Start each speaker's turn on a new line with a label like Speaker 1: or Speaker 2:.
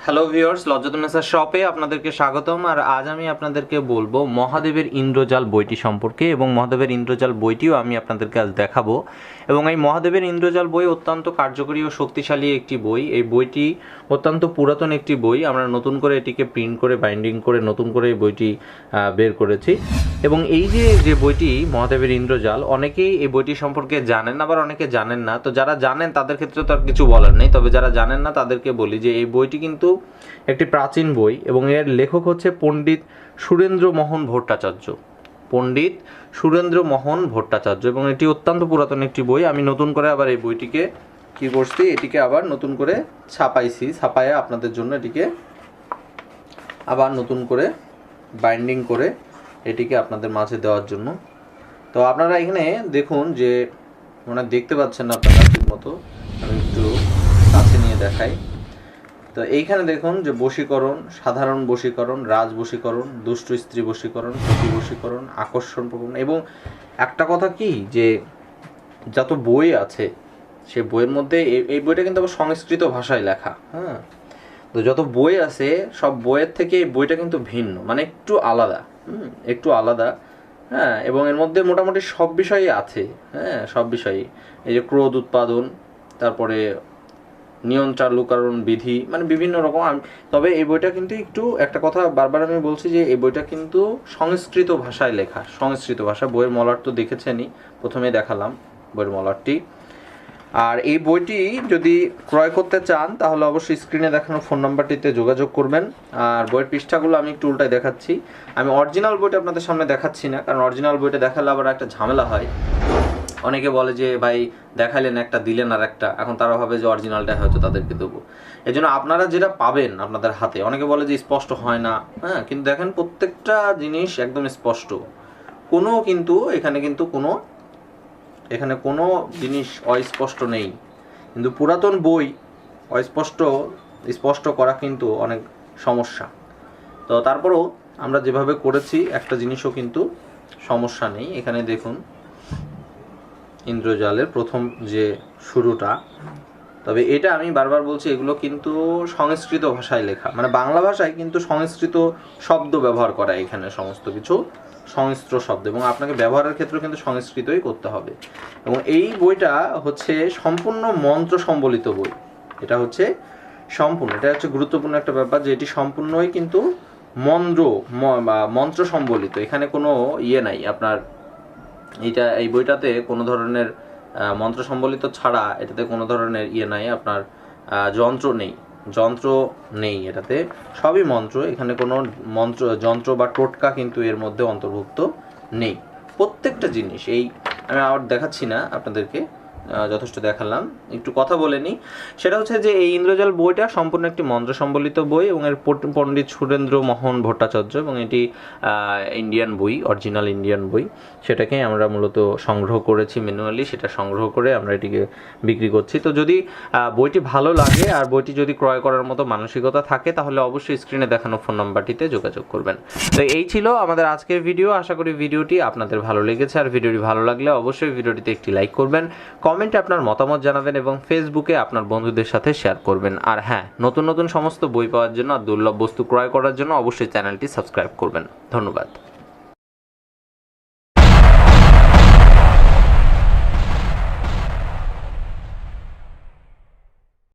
Speaker 1: Hello viewers, Lajjatunnesa শপে আপনাদেরকে স্বাগতম। আর আজ আমি আপনাদেরকে বলবো মহাদেবের ইন্দ্রজাল বইটি সম্পর্কে, এবং মহাদেবের ইন্দ্রজাল বইটিও আমি আপনাদেরকে আজ দেখাবো। এবং এই মহাদেবের ইন্দ্রজাল বই অত্যন্ত কার্যকরী ও শক্তিশালী একটি বই। এই বইটি অত্যন্ত পুরাতন একটি বই। আমরা নতুন করে এটিকে প্রিন্ট করে বাইন্ডিং করে নতুন করে এই বইটি বের করেছি। এবং এই যে বইটি মহাদেবের ইন্দ্রজাল, অনেকেই এই বইটি সম্পর্কে জানেন, আবার অনেকে জানেন না। তো যারা জানেন তাদের ক্ষেত্রে তো আর কিছু বলার নেই, তবে যারা জানেন না তাদেরকে বলি যে এই বইটি কিন্তু একটি প্রাচীন বই, এবং এর লেখক হচ্ছে পণ্ডিত সুরেন্দ্র মোহন ভট্টাচার্য। পণ্ডিত সুরেন্দ্র মোহন ভট্টাচার্য, এবং এটি অত্যন্ত পুরাতন একটি বই। আমি নতুন করে আবার এই বইটিকে কী করছি, এটিকে আবার নতুন করে ছাপায়ে আপনাদের জন্য এটিকে আবার নতুন করে বাইন্ডিং করে এটিকে আপনাদের মাঝে দেওয়ার জন্য। তো আপনারা এখানে দেখুন যে মানে দেখতে পাচ্ছেন না আপনারা ঠিক মতো, আমি একটু কাছে নিয়ে দেখাই। তো এইখানে দেখুন যে বশীকরণ, সাধারণ বশীকরণ, রাজ বশীকরণ, দুষ্ট স্ত্রী বশীকরণ, প্রতি বশীকরণ, আকর্ষণ প্রকরণ। এবং একটা কথা কি, যে যত বই আছে সে বইয়ের মধ্যে এই বইটা কিন্তু আবার সংস্কৃত ভাষায় লেখা। হ্যাঁ, তো যত বই আছে সব বইয়ের থেকে এই বইটা কিন্তু ভিন্ন, মানে একটু আলাদা, একটু আলাদা। হ্যাঁ, এবং এর মধ্যে মোটামুটি সব বিষয়ই আছে। হ্যাঁ, সব বিষয়ই, এই যে ক্রোধ উৎপাদন, তারপরে নিয়ম চালুকরণ বিধি, মানে বিভিন্ন রকম। তবে এই বইটা কিন্তু একটু একটা কথা বারবার আমি বলছি যে এই বইটা কিন্তু সংস্কৃত ভাষায় লেখা, সংস্কৃত ভাষা। বইয়ের মলাট তো দেখেছেনই, প্রথমে দেখালাম বইয়ের মলাটটি। আর এই বইটি যদি ক্রয় করতে চান তাহলে অবশ্যই স্ক্রিনে দেখানো ফোন নাম্বারটিতে যোগাযোগ করবেন। আর বইয়ের পৃষ্ঠাগুলো আমি একটু উল্টায় দেখাচ্ছি। আমি অরিজিনাল বইটা আপনাদের সামনে দেখাচ্ছি না, কারণ অরিজিনাল বইটা দেখালে আবার একটা ঝামেলা হয়। অনেকে বলে যে ভাই দেখাইলেন একটা দিলেন আর একটা, এখন তারা ভাবে যে অরিজিনালটা হয়তো তাদেরকে দেবো। এই জন্য আপনারা যেটা পাবেন আপনাদের হাতে, অনেকে বলে যে স্পষ্ট হয় না। হ্যাঁ, কিন্তু দেখেন প্রত্যেকটা জিনিস একদম স্পষ্ট। এখানে কোনো জিনিস অস্পষ্ট নেই। কিন্তু পুরাতন বই স্পষ্ট করা কিন্তু অনেক সমস্যা। তো তারপরেও আমরা যেভাবে করেছি একটা জিনিসও কিন্তু সমস্যা নেই। এখানে দেখুন ইন্দ্রজালের প্রথম যে শুরুটা। তবে এটা আমি বারবার বলছি, এগুলো কিন্তু সংস্কৃত ভাষায় লেখা, মানে বাংলা ভাষায় কিন্তু সংস্কৃত শব্দ ব্যবহার করা, এখানে সমস্ত কিছু সংস্কৃত শব্দ, এবং আপনাকে ব্যবহারের ক্ষেত্রে কিন্তু সংস্কৃতই করতে হবে। এবং এই বইটা হচ্ছে সম্পূর্ণ মন্ত্র সম্বলিত বই। এটা হচ্ছে গুরুত্বপূর্ণ একটা ব্যাপার, যে এটি সম্পূর্ণই কিন্তু মন্ত্র সম্বলিত। এখানে কোনো নাই আপনার, এই বইটাতে কোনো ধরনের মন্ত্র সম্বলিত ছাড়া এটাতে কোনো ধরনের নাই, আপনার যন্ত্র নেই এটাতে, সবই মন্ত্র। এখানে কোনো যন্ত্র বা টোটকা কিন্তু এর মধ্যে অন্তর্ভুক্ত নেই। প্রত্যেকটা জিনিস আমি আবার দেখাচ্ছি না আপনাদেরকে, যথেষ্ট দেখালাম। একটু কথা বলে নিই, সেটা হচ্ছে যে এই ইন্দ্রজাল বইটা সম্পূর্ণ একটি মন্ত্র সম্বলিত বই, এবং এর পণ্ডিত সুরেন্দ্র মোহন ভট্টাচার্য, এবং এটি ইন্ডিয়ান বই, অরিজিনাল ইন্ডিয়ান বই। সেটাকে আমরা মূলত সংগ্রহ করেছি ম্যানুয়ালি, সেটা সংগ্রহ করে আমরা এটিকে বিক্রি করছি। তো যদি বইটি ভালো লাগে আর বইটি যদি ক্রয় করার মতো মানসিকতা থাকে, তাহলে অবশ্যই স্ক্রিনে দেখানো ফোন নাম্বারটিতে যোগাযোগ করবেন। তো এই ছিল আমাদের আজকের ভিডিও। আশা করি ভিডিওটি আপনাদের ভালো লেগেছে। আর ভিডিওটি ভালো লাগলে অবশ্যই ভিডিওটিতে একটি লাইক করবেন, কমেন্টে আপনার মতামত জানাবেন, এবং ফেসবুকে আপনার বন্ধুদের সাথে শেয়ার করবেন। আর হ্যাঁ, নতুন সমস্ত বই পাওয়ার জন্য আর দুর্লভ বস্তু ক্রয় করার জন্য অবশ্যই চ্যানেলটি সাবস্ক্রাইব করবেন। ধন্যবাদ।